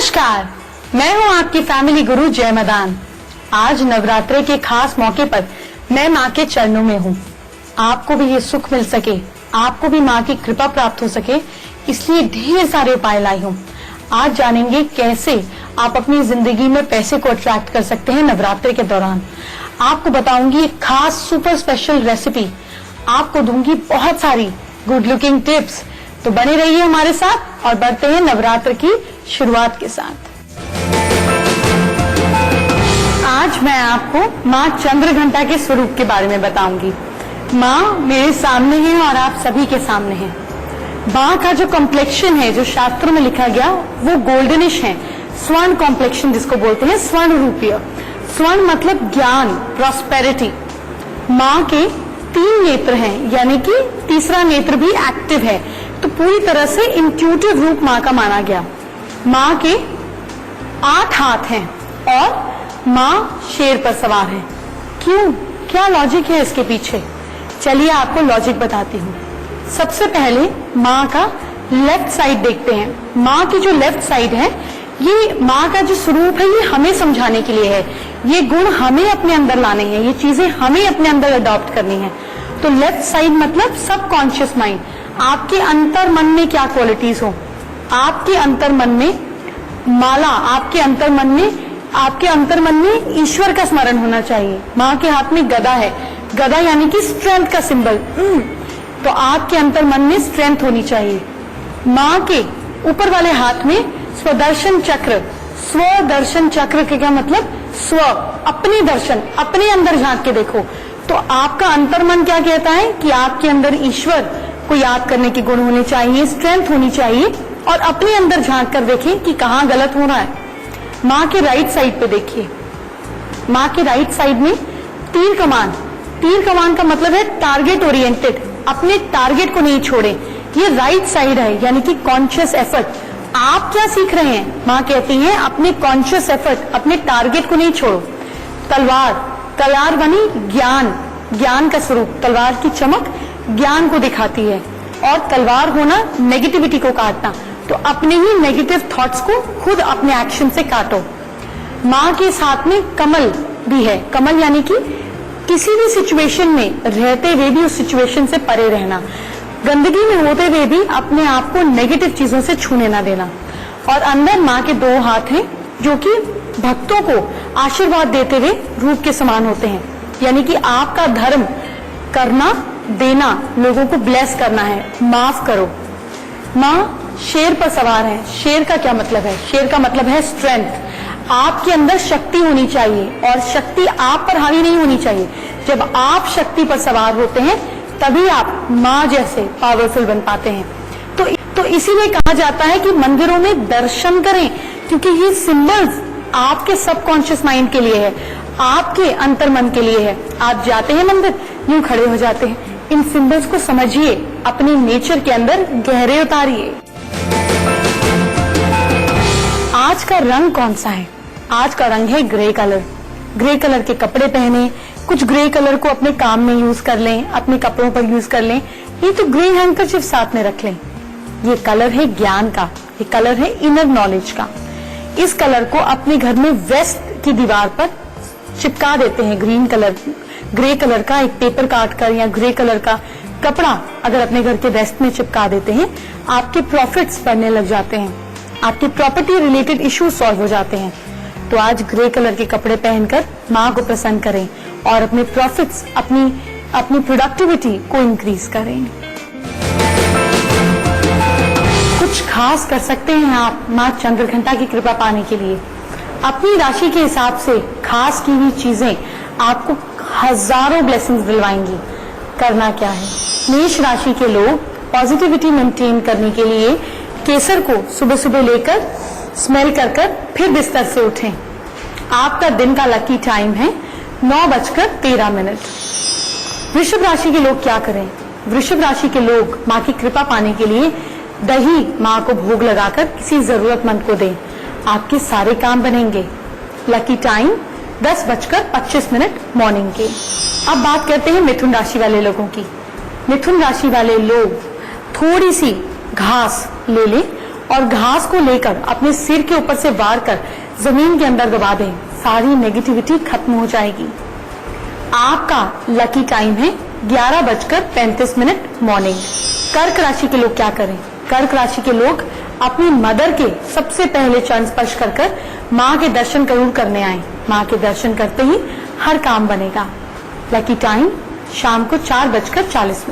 नमस्कार, मैं हूं आपकी फैमिली गुरु जय मदान। आज नवरात्रे के खास मौके पर मैं माँ के चरणों में हूँ। आपको भी ये सुख मिल सके, आपको भी माँ की कृपा प्राप्त हो सके, इसलिए ढेर सारे उपाय लाई हूँ। आज जानेंगे कैसे आप अपनी जिंदगी में पैसे को अट्रैक्ट कर सकते हैं नवरात्रे के दौरान। आपको बताऊंगी एक खास सुपर स्पेशल रेसिपी, आपको दूंगी बहुत सारी गुड लुकिंग टिप्स। तो बने रहिए हमारे साथ और बढ़ते हैं नवरात्र की शुरुआत के साथ। आज मैं आपको माँ चंद्रघंटा के स्वरूप के बारे में बताऊंगी। माँ मेरे सामने है और आप सभी के सामने है। माँ का जो कॉम्प्लेक्शन है, जो शास्त्रों में लिखा गया, वो गोल्डनिश है, स्वर्ण कॉम्प्लेक्शन जिसको बोलते हैं, स्वर्ण रूपीय। स्वर्ण मतलब ज्ञान, प्रॉस्पेरिटी। माँ के 3 नेत्र हैं, यानी कि तीसरा नेत्र भी एक्टिव है, तो पूरी तरह से इंट्यूटिव रूप माँ का माना गया। माँ के 8 हाथ हैं और माँ शेर पर सवार है। क्यों, क्या लॉजिक है इसके पीछे? चलिए आपको लॉजिक बताती हूँ। सबसे पहले माँ का लेफ्ट साइड देखते हैं। माँ की जो लेफ्ट साइड है, ये माँ का जो स्वरूप है, ये हमें समझाने के लिए है। ये गुण हमें अपने अंदर लाने हैं, ये चीजें हमें अपने अंदर अडॉप्ट करनी है। तो लेफ्ट साइड मतलब सबकॉन्शियस माइंड। आपके अंतर मन में क्या क्वालिटीज हो, आपके अंतर मन में माला, आपके अंतर मन में ईश्वर का स्मरण होना चाहिए। माँ के हाथ में गदा है, गदा यानी कि स्ट्रेंथ का सिंबल। तो आपके अंतर मन में स्ट्रेंथ होनी चाहिए। माँ के ऊपर वाले हाथ में स्वदर्शन चक्र। स्वदर्शन चक्र के क्या मतलब? स्व, अपने दर्शन, अपने अंदर झांक के देखो। तो आपका अंतर मन क्या कहता है कि आपके अंदर ईश्वर को याद करने के गुण होने चाहिए, स्ट्रेंथ होनी चाहिए, और अपने अंदर झांक कर देखें कि कहाँ गलत हो रहा है। माँ के राइट साइड पे देखिए। माँ के राइट साइड में तीर कमान। तीर कमान का मतलब है टारगेट ओरिएंटेड, अपने टारगेट को नहीं छोड़े। ये राइट साइड है, यानी कि कॉन्शियस एफर्ट। आप क्या सीख रहे हैं? माँ कहती है अपने कॉन्शियस एफर्ट, अपने टारगेट को नहीं छोड़ो। तलवार, तलवार बनी ज्ञान, ज्ञान का स्वरूप। तलवार की चमक ज्ञान को दिखाती है, और तलवार होना नेगेटिविटी को काटना। तो अपने ही नेगेटिव थॉट्स को खुद अपने एक्शन से काटो। माँ के साथ में कमल भी है। कमल यानी कि किसी भी सिचुएशन में रहते हुए भी उस सिचुएशन से परे रहना, गंदगी में होते हुए भी अपने आप को नेगेटिव चीजों से छूने ना देना। और अंदर माँ के 2 हाथ हैं, जो कि भक्तों को आशीर्वाद देते हुए रूप के समान होते हैं। यानी कि आपका धर्म करना, देना, लोगों को ब्लेस करना है, माफ करो। माँ शेर पर सवार है। शेर का क्या मतलब है? शेर का मतलब है स्ट्रेंथ। आपके अंदर शक्ति होनी चाहिए, और शक्ति आप पर हावी नहीं होनी चाहिए। जब आप शक्ति पर सवार होते हैं, तभी आप माँ जैसे पावरफुल बन पाते हैं। तो इसीलिए कहा जाता है कि मंदिरों में दर्शन करें, क्योंकि ये सिंबल्स आपके सबकॉन्शियस माइंड के लिए है, आपके अंतर मन के लिए है। आप जाते हैं मंदिर, यूं खड़े हो जाते हैं। इन सिंबल्स को समझिए, अपने नेचर के अंदर गहरे उतारिए। आज का रंग कौन सा है? आज का रंग है ग्रे कलर। ग्रे कलर के कपड़े पहने, कुछ ग्रे कलर को अपने काम में यूज कर लें, अपने कपड़ों पर यूज कर लें। ये तो ग्रे हैंकरचिफ साथ में रख लें। ये कलर है ज्ञान का, ये कलर है इनर नॉलेज का। इस कलर को अपने घर में वेस्ट की दीवार पर चिपका देते हैं। ग्रे कलर का एक पेपर काट कर, या ग्रे कलर का कपड़ा अगर अपने घर के वेस्ट में चिपका देते हैं, आपके प्रॉफिट्स बढ़ने लग जाते हैं, आपके प्रॉपर्टी रिलेटेड इश्यूज सॉल्व हो जाते हैं। तो आज ग्रे कलर के कपड़े पहनकर माँ को प्रसन्न करें और अपने प्रॉफिट्स, अपनी प्रोडक्टिविटी को इंक्रीज करें। कुछ खास कर सकते हैं आप माँ चंद्रघंटा की कृपा पाने के लिए। अपनी राशि के हिसाब से खास की हुई चीजें आपको हजारों ब्लेसिंग्स दिलवाएंगी। करना क्या है? मेष राशि के लोग पॉजिटिविटी मेंटेन करने के लिए केसर को सुबह सुबह लेकर स्मेल कर फिर बिस्तर से उठें। आपका दिन का लकी टाइम है 9:13। वृषभ राशि के लोग क्या करें? वृषभ राशि के लोग माँ की कृपा पाने के लिए दही माँ को भोग लगाकर किसी जरूरतमंद को दें। आपके सारे काम बनेंगे। लकी टाइम 10:25 मॉर्निंग के। अब बात करते हैं मिथुन राशि वाले लोगों की। मिथुन राशि वाले लोग थोड़ी सी घास ले लें और घास को लेकर अपने सिर के ऊपर से वार कर जमीन के अंदर दबा दें, सारी नेगेटिविटी खत्म हो जाएगी। आपका लकी टाइम है 11:35 मॉर्निंग। कर्क राशि के लोग क्या करें? कर्क राशि के लोग अपनी मदर के सबसे पहले चरण स्पर्श कर माँ के दर्शन जरूर करने आए। माँ के दर्शन करते ही हर काम बनेगा। लकी टाइम शाम को 4:40।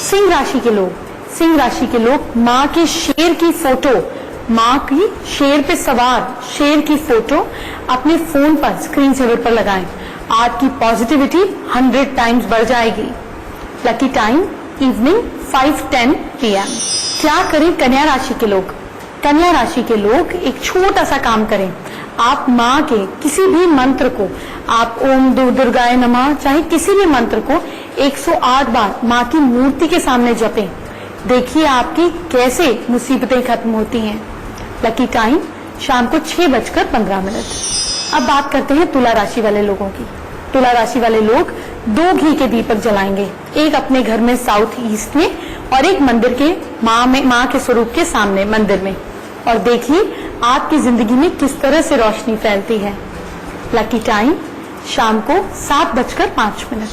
सिंह राशि के लोग, सिंह राशि के लोग माँ के शेर की फोटो, माँ की शेर पे सवार शेर की फोटो अपने फोन पर स्क्रीन सेवर पर लगाएं। आपकी पॉजिटिविटी 100 टाइम्स बढ़ जाएगी। Lucky time evening 5:10 PM। क्या करें कन्या राशि के लोग? कन्या राशि के लोग एक छोटा सा काम करें। आप माँ के किसी भी मंत्र को, आप ओम दुर्गाय नमः चाहे किसी भी मंत्र को 108 बार माँ की मूर्ति के सामने जपें। देखिए आपकी कैसे मुसीबतें खत्म होती हैं। लकी टाइम शाम को 6:15। अब बात करते हैं तुला राशि वाले लोगों की। तुला राशि वाले लोग 2 घी के दीपक जलाएंगे, एक अपने घर में साउथ ईस्ट में और एक मंदिर के माँ के स्वरूप के सामने मंदिर में, और देखिए आपकी जिंदगी में किस तरह से रोशनी फैलती है। लकी टाइम शाम को 7:05।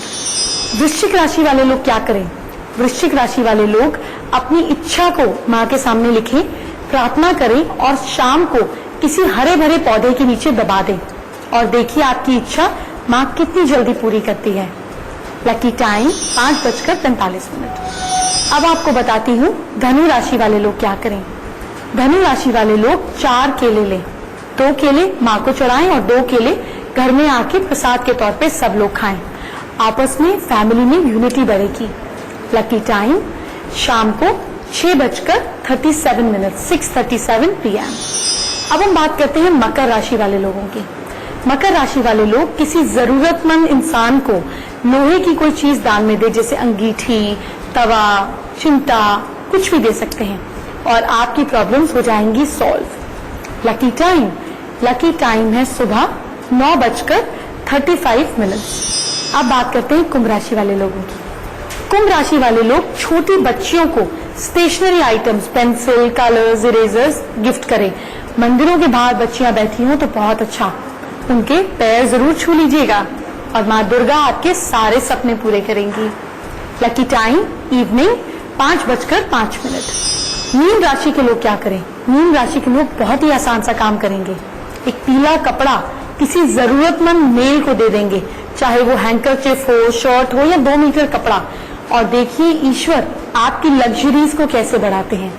वृश्चिक राशि वाले लोग क्या करें? वृश्चिक राशि वाले लोग अपनी इच्छा को माँ के सामने लिखें, प्रार्थना करें और शाम को किसी हरे भरे पौधे के नीचे दबा दें, और देखिए आपकी इच्छा माँ कितनी जल्दी पूरी करती है। Lucky time 5:45। अब आपको बताती हूँ धनु राशि वाले लोग क्या करें। धनु राशि वाले लोग 4 केले लें, 2 केले माँ को चढ़ाएं और 2 केले घर में आके प्रसाद के तौर पे सब लोग खाएं। आपस में फैमिली में यूनिटी बढ़ेगी। लकी टाइम शाम को 6:37 6:37 PM। अब हम बात करते हैं मकर राशि वाले लोगों की। मकर राशि वाले लोग किसी जरूरतमंद इंसान को लोहे की कोई चीज दान में दे, जैसे अंगीठी, तवा, चिमटा, कुछ भी दे सकते हैं और आपकी प्रॉब्लम्स हो जाएंगी सॉल्व। लकी टाइम है सुबह 9:35। अब बात करते हैं कुंभ राशि वाले लोगों की। कुंभ राशि वाले लोग छोटी बच्चियों को stationery items, pencil, colours, erasers gift करें। मंदिरों के बाहर बच्चियां बैठी हों तो बहुत अच्छा, उनके पैर जरूर छू लीजिएगा और माँ दुर्गा आपके सारे सपने पूरे करेंगी। Lucky time evening 5:05। मीन राशि के लोग क्या करें? मीन राशि के लोग बहुत ही आसान सा काम करेंगे। एक पीला कपड़ा किसी जरूरतमंद मेल को दे देंगे, चाहे वो हैंकरचिफ हो, शर्ट हो या 2 मीटर कपड़ा, और देखिए ईश्वर आपकी लग्जरीज को कैसे बढ़ाते हैं।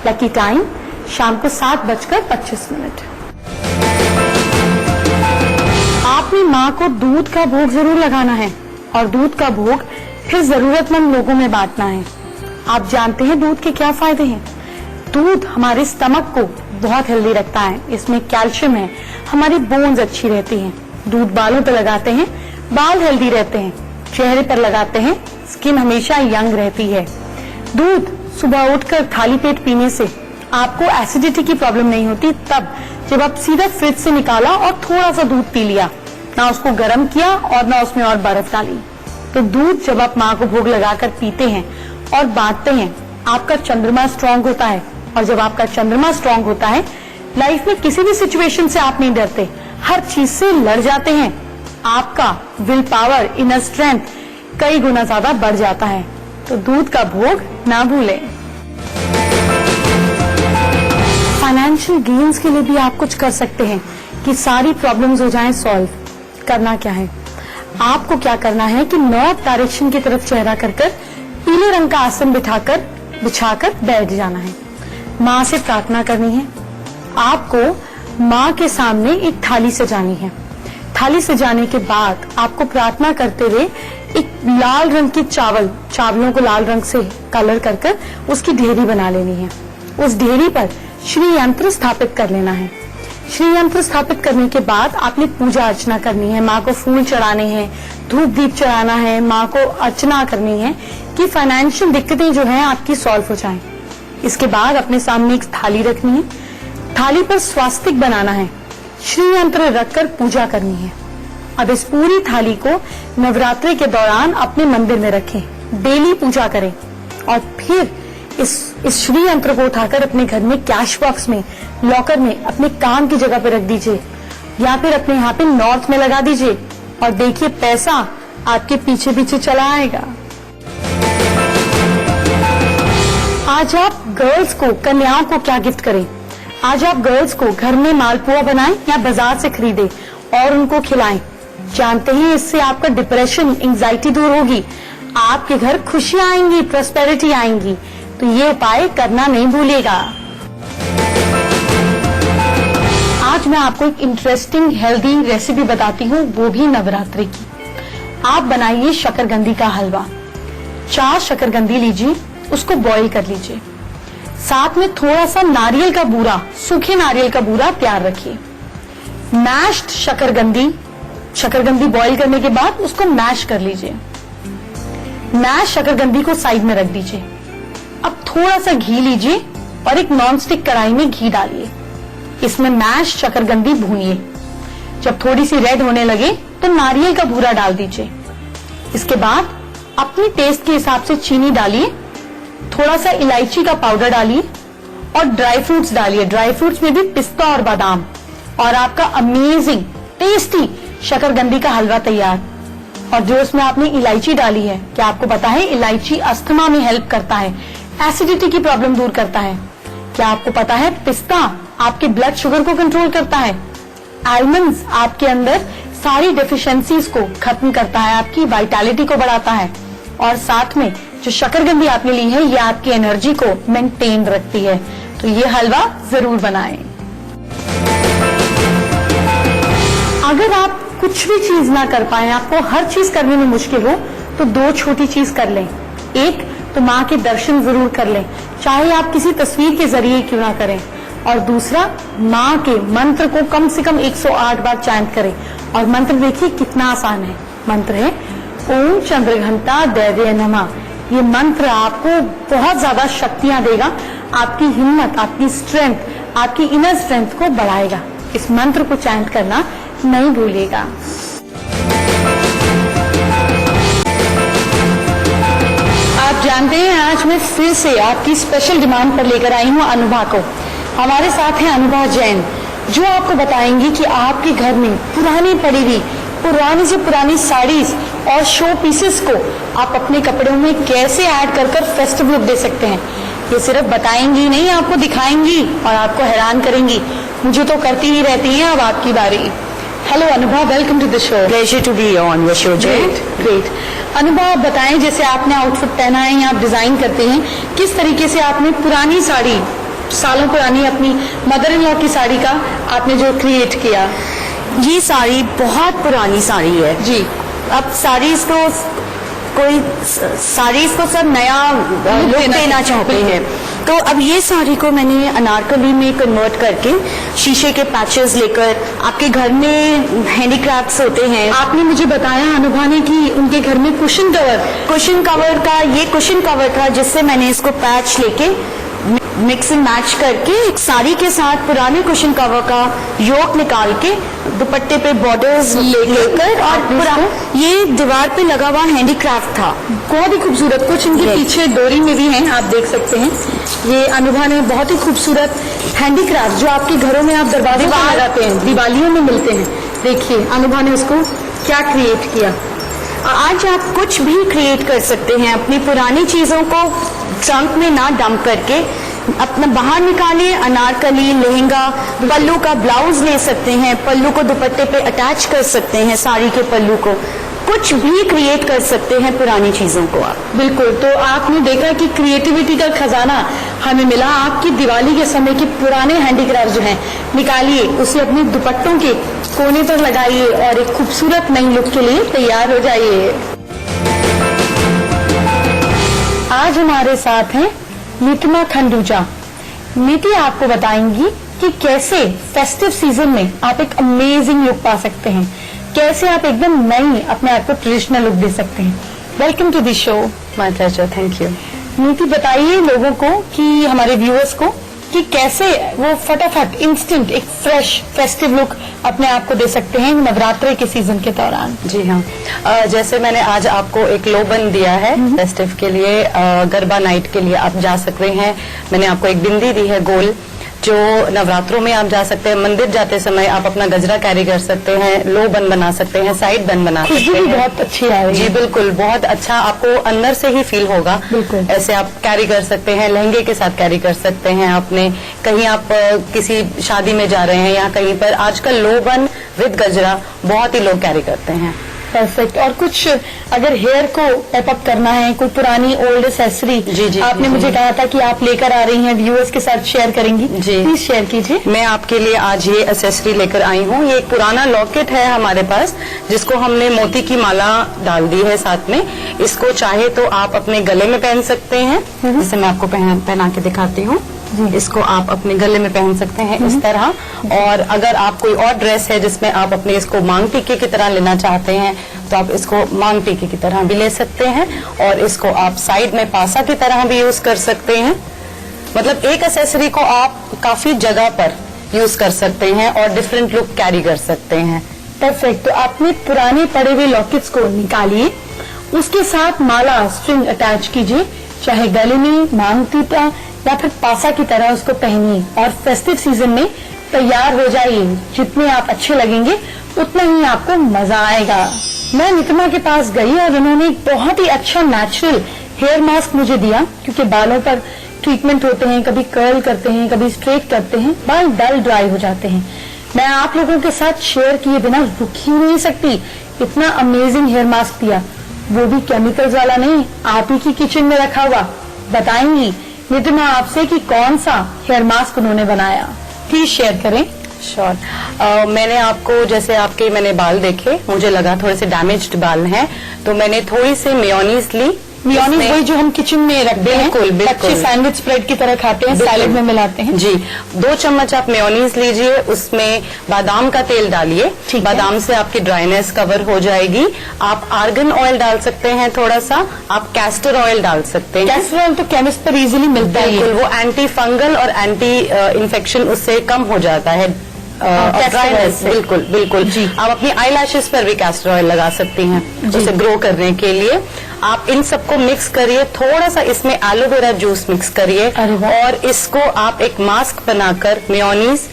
लकी टाइम शाम को 7:25। आपने माँ को दूध का भोग जरूर लगाना है और दूध का भोग फिर जरूरतमंद लोगों में बांटना है। आप जानते हैं दूध के क्या फायदे हैं? दूध हमारे स्टमक को बहुत हेल्दी रखता है, इसमें कैल्शियम है, हमारी बोन्स अच्छी रहती हैं। दूध बालों पर लगाते हैं, बाल हेल्दी रहते हैं। चेहरे पर लगाते हैं, स्किन हमेशा यंग रहती है। दूध सुबह उठकर खाली पेट पीने से आपको एसिडिटी की प्रॉब्लम नहीं होती, तब जब आप सीधा फ्रिज से निकाला और थोड़ा सा दूध पी लिया, ना उसको गर्म किया और ना उसमें और बर्फ डाली। तो दूध जब आप माँ को भोग लगाकर पीते हैं और बांटते हैं, आपका चंद्रमा स्ट्रांग होता है, और जब आपका चंद्रमा स्ट्रांग होता है, लाइफ में किसी भी सिचुएशन से आप नहीं डरते, हर चीज से लड़ जाते हैं। आपका विल पावर, इनर स्ट्रेंथ कई गुना ज्यादा बढ़ जाता है। तो दूध का भोग ना भूलें। फाइनेंशियल गेन्स के लिए भी आप कुछ कर सकते हैं कि सारी प्रॉब्लम्स हो जाएं सॉल्व। करना क्या है? आपको क्या करना है कि नॉर्थ डायरेक्शन की तरफ चेहरा कर पीले रंग का आसन बिछाकर बैठ जाना है। माँ से प्रार्थना करनी है। आपको माँ के सामने एक थाली सजानी है। थाली सजाने के बाद आपको प्रार्थना करते हुए एक लाल रंग की चावलों को लाल रंग से कलर कर उसकी ढेरी बना लेनी है। उस ढेरी पर श्री यंत्र स्थापित कर लेना है। श्री यंत्र स्थापित करने के बाद आपने पूजा अर्चना करनी है, माँ को फूल चढ़ाने हैं, धूप दीप चढ़ाना है, माँ को अर्चना करनी है कि फाइनेंशियल दिक्कतें जो हैं आपकी सॉल्व हो जाएं। इसके बाद अपने सामने एक थाली रखनी है, थाली पर स्वास्तिक बनाना है, श्री यंत्र रखकर पूजा करनी है। अब इस पूरी थाली को नवरात्रि के दौरान अपने मंदिर में रखें, डेली पूजा करें और फिर इस श्री यंत्र को उठाकर अपने घर में कैश बॉक्स में, लॉकर में, अपने काम की जगह पे रख दीजिए या फिर अपने यहाँ पे नॉर्थ में लगा दीजिए और देखिए पैसा आपके पीछे पीछे चला आएगा। आज आप गर्ल्स को, कन्याओं को क्या गिफ्ट करें? आज आप गर्ल्स को घर में मालपुआ बनाएं या बाजार से खरीदें और उनको खिलाएं। जानते हैं इससे आपका डिप्रेशन, एंजाइटी दूर होगी, आपके घर खुशियां आएंगी, प्रॉस्पेरिटी आएंगी। तो ये उपाय करना नहीं भूलिएगा। आज मैं आपको एक इंटरेस्टिंग हेल्दी रेसिपी बताती हूँ, वो भी नवरात्रि की। आप बनाइए शकरकंदी का हलवा। 4 शकरकंदी लीजिए, उसको बॉईल कर लीजिए। साथ में थोड़ा सा नारियल का बूरा, सूखे नारियल का बूरा तैयार रखिए। मैश्ड शकरकंदी बॉईल करने के बाद उसको मैश कर लीजिए। मैश शकरकंदी को साइड में रख दीजिए। अब थोड़ा सा घी लीजिए और एक नॉनस्टिक कढ़ाई में घी डालिए। इसमें मैश शकरकंदी भूनिए। जब थोड़ी सी रेड होने लगे तो नारियल का बूरा डाल दीजिए। इसके बाद अपनी टेस्ट के हिसाब से चीनी डालिए, थोड़ा सा इलायची का पाउडर डालिए और ड्राई फ्रूट्स डालिए। ड्राई फ्रूट्स में भी पिस्ता और बादाम, और आपका अमेजिंग टेस्टी शकरकंदी का हलवा तैयार। और जो उसमें आपने इलायची डाली है, क्या आपको पता है इलायची अस्थमा में हेल्प करता है, एसिडिटी की प्रॉब्लम दूर करता है। क्या आपको पता है पिस्ता आपके ब्लड शुगर को कंट्रोल करता है। आलमंड्स आपके अंदर सारी डेफिशिएंसीज को खत्म करता है, आपकी वाइटैलिटी को बढ़ाता है। और साथ में जो शकरकंदी आपने ली है, ये आपकी एनर्जी को मेंटेन रखती है। तो ये हलवा जरूर बनाएं। अगर आप कुछ भी चीज ना कर पाए, आपको हर चीज करने में मुश्किल हो, तो 2 छोटी चीज कर लें। एक तो माँ के दर्शन जरूर कर लें, चाहे आप किसी तस्वीर के जरिए क्यों ना करें। और दूसरा, माँ के मंत्र को कम से कम 108 बार चैंट करें। और मंत्र देखिए कितना आसान है। मंत्र है ओम चंद्रघंटा दैव्य नमः। ये मंत्र आपको बहुत ज्यादा शक्तियां देगा, आपकी हिम्मत, आपकी स्ट्रेंथ, आपकी इनर स्ट्रेंथ को बढ़ाएगा। इस मंत्र को चैंट करना नहीं भूलिएगा। आप जानते हैं आज मैं फिर से आपकी स्पेशल डिमांड पर लेकर आई हूँ अनुभा को। हमारे साथ हैं अनुभा जैन, जो आपको बताएंगी कि आपके घर में पुरानी पड़ी हुई, पुरानी से पुरानी साड़ीज और शो पीसेस को आप अपने कपड़ों में कैसे ऐड कर कर फेस्टिव लुक दे सकते हैं। ये सिर्फ बताएंगी नहीं, आपको दिखाएंगी और आपको हैरान करेंगी। मुझे तो करती ही रहती है। अब आपकी बारी। Hello Anubha, welcome to the show. Pleasure to be on your show. Great. Anubha, आप बताएं, जैसे आपने आउटफिट पहना है या आप डिजाइन करते हैं, किस तरीके से आपने पुरानी साड़ी, सालों पुरानी अपनी मदर इन लॉ की साड़ी का आपने जो क्रिएट किया? ये साड़ी बहुत पुरानी साड़ी है जी। अब साड़ीज को सब नया लुक देना चाहते हैं। तो अब ये साड़ी को मैंने अनारकली में कन्वर्ट करके शीशे के पैचेस लेकर, आपके घर में हैंडीक्राफ्ट्स होते हैं। आपने मुझे बताया अनुभा ने कि उनके घर में कुशन कवर था, जिससे मैंने इसको पैच लेके मिक्स एंड मैच करके एक साड़ी के साथ पुराने कुशन कवर का योक निकाल के दुपट्टे पे बॉर्डर्स लेकर और पूरा ये दीवार पे लगा हुआ हैंडीक्राफ्ट था। बहुत ही खूबसूरत। कुछ इनके पीछे डोरी में भी हैं, आप देख सकते हैं। ये अनुभा ने बहुत ही खूबसूरत हैंडीक्राफ्ट जो आपके घरों में आप दरवाजे पर लगाते हैं, दिवालियों में मिलते हैं। देखिए अनुभा ने उसको क्या क्रिएट किया। आज आप कुछ भी क्रिएट कर सकते हैं। अपनी पुरानी चीजों को ट्रंक में ना डंप करके अपना बाहर निकालिए। अनारकली, लहंगा, पल्लू का ब्लाउज ले सकते हैं, पल्लू को दुपट्टे पे अटैच कर सकते हैं, साड़ी के पल्लू को कुछ भी क्रिएट कर सकते हैं पुरानी चीजों को आप। बिल्कुल। तो आपने देखा कि क्रिएटिविटी का खजाना हमें मिला। आपकी दिवाली के समय के पुराने हैंडीक्राफ्ट जो हैं निकालिए, उसे अपने दुपट्टों के कोने पर लगाइए और एक खूबसूरत नई लुक के लिए तैयार हो जाइए। आज हमारे साथ हैं नीतिमा खंडूजा। नीति आपको बताएंगी कि कैसे फेस्टिव सीजन में आप एक अमेजिंग लुक पा सकते हैं, कैसे आप एकदम नई अपने आप को ट्रेडिशनल लुक दे सकते हैं। Welcome to the show. My pleasure, thank you. Niti बताइए लोगों को कि हमारे व्यूअर्स को कि कैसे वो फटाफट इंस्टेंट एक फ्रेश फेस्टिव लुक अपने आप को दे सकते हैं नवरात्रि के सीजन के दौरान। जी हाँ, जैसे मैंने आज आपको एक लोबन दिया है फेस्टिव के लिए, गरबा नाइट के लिए आप जा सकते हैं। मैंने आपको एक बिंदी दी है गोल, जो नवरात्रों में आप जा सकते हैं। मंदिर जाते समय आप अपना गजरा कैरी कर सकते हैं, लो बन बना सकते हैं, साइड बन बना सकते हैं। बहुत अच्छी आ रही है। जी बिल्कुल, बहुत अच्छा आपको अंदर से ही फील होगा। बिल्कुल ऐसे आप कैरी कर सकते हैं, लहंगे के साथ कैरी कर सकते हैं। आपने कहीं आप किसी शादी में जा रहे हैं या कहीं पर, आजकल लो बन विद गजरा बहुत ही लोग कैरी करते हैं। परफेक्ट। और कुछ अगर हेयर को अप करना है, कोई पुरानी ओल्ड एसेसरी आपने मुझे कहा था कि आप लेकर आ रही हैं, व्यूअर्स के साथ शेयर करेंगी, जी प्लीज शेयर कीजिए। मैं आपके लिए आज ये एसेसरी लेकर आई हूँ। ये एक पुराना लॉकेट है हमारे पास, जिसको हमने मोती की माला डाल दी है साथ में। इसको चाहे तो आप अपने गले में पहन सकते हैं, जैसे मैं आपको पहना के दिखाती हूँ। इसको आप अपने गले में पहन सकते हैं इस तरह। और अगर आप कोई और ड्रेस है जिसमें आप अपने इसको मांग टीके की तरह लेना चाहते हैं, तो आप इसको मांग टीके की तरह भी ले सकते हैं। और इसको आप साइड में पासा की तरह भी यूज कर सकते हैं। मतलब एक एक्सेसरी को आप काफी जगह पर यूज कर सकते हैं और डिफरेंट लुक कैरी कर सकते हैं। परफेक्ट। तो आपने पुराने पड़े हुए लॉकेट्स को निकालिए, उसके साथ माला स्ट्रिंग अटैच कीजिए, चाहे गले में, मांग टीका या फिर पासा की तरह उसको पहनिए और फेस्टिव सीजन में तैयार हो जाइए। जितने आप अच्छे लगेंगे उतना ही आपको मजा आएगा। मैं नितिमा के पास गई और उन्होंने एक बहुत ही अच्छा नेचुरल हेयर मास्क मुझे दिया, क्योंकि बालों पर ट्रीटमेंट होते हैं, कभी कर्ल करते हैं, कभी स्ट्रेट करते हैं, बाल डल ड्राई हो जाते हैं। मैं आप लोगों के साथ शेयर किए बिना रुक ही नहीं सकती। इतना अमेजिंग हेयर मास्क दिया, वो भी केमिकल्स वाला नहीं, आप ही की किचन में रखा हुआ। बताएंगी नितिमा आपसे कि कौन सा हेयर मास्क उन्होंने बनाया, प्लीज शेयर करें। श्योर। मैंने आपको, जैसे आपके मैंने बाल देखे, मुझे लगा थोड़े से डैमेज्ड बाल हैं, तो मैंने थोड़ी सी मेयोनीज ली। मेयोनीज वही जो हम किचन में रखते हैं, बिल्कुल बिल्कुल, अच्छी सैंडविच स्प्रेड की तरह खाते हैं, सैलेड में मिलाते हैं। जी, 2 चम्मच आप मेयोनीज लीजिए, उसमें बादाम का तेल डालिए। बादाम से आपकी ड्राइनेस कवर हो जाएगी। आप आर्गन ऑयल डाल सकते हैं, थोड़ा सा आप कैस्टर ऑयल डाल सकते हैं। कैस्टर ऑयल तो केमिस्ट पर इजीली मिलता है, बिल्कुल, वो एंटी फंगल और एंटी इन्फेक्शन उससे कम हो जाता है। ड्राइनेस, बिल्कुल बिल्कुल। आप अपनी आई लैशेस पर भी कैस्टर ऑयल लगा सकती हैं उसे ग्रो करने के लिए। आप इन सबको मिक्स करिए, थोड़ा सा इसमें एलोवेरा जूस मिक्स करिए और इसको आप एक मास्क बनाकर mayonnaise,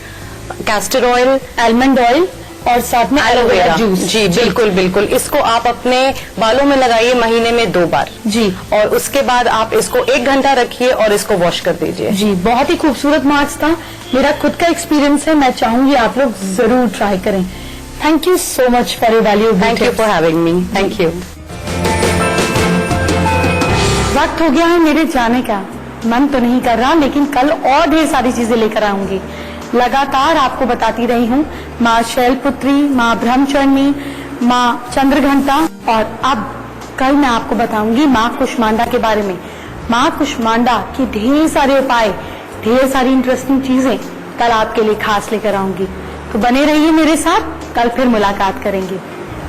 castor oil, almond oil और साथ में एलोवेरा जूस, जी बिल्कुल बिल्कुल, इसको आप अपने बालों में लगाइए महीने में 2 बार जी। और उसके बाद आप इसको 1 घंटा रखिए और इसको वॉश कर दीजिए। जी, बहुत ही खूबसूरत मास्क था, मेरा खुद का एक्सपीरियंस है, मैं चाहूंगी आप लोग जरूर ट्राई करें। Thank you so much for your valuable tips. Thank you for having me. Thank you. वक्त हो गया है मेरे जाने का, मन तो नहीं कर रहा, लेकिन कल और ढेर सारी चीजें लेकर आऊंगी। लगातार आपको बताती रही हूँ, माँ शैलपुत्री, माँ ब्रह्मचरणी, माँ चंद्रघंटा, और अब कल मैं आपको बताऊंगी माँ कुष्मांडा के बारे में। माँ कुष्मांडा की ढेर सारे उपाय, ढेर सारी इंटरेस्टिंग चीजें कल आपके लिए खास लेकर आऊंगी। तो बने रहिए मेरे साथ, कल फिर मुलाकात करेंगे।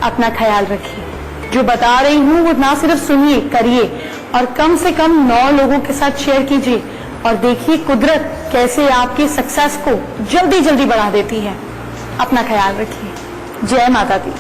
अपना ख्याल रखिए। जो बता रही हूँ वो ना सिर्फ सुनिए, करिए, और कम से कम 9 लोगों के साथ शेयर कीजिए और देखिए कुदरत कैसे आपकी सक्सेस को जल्दी जल्दी बढ़ा देती है। अपना ख्याल रखिए। जय माता दी।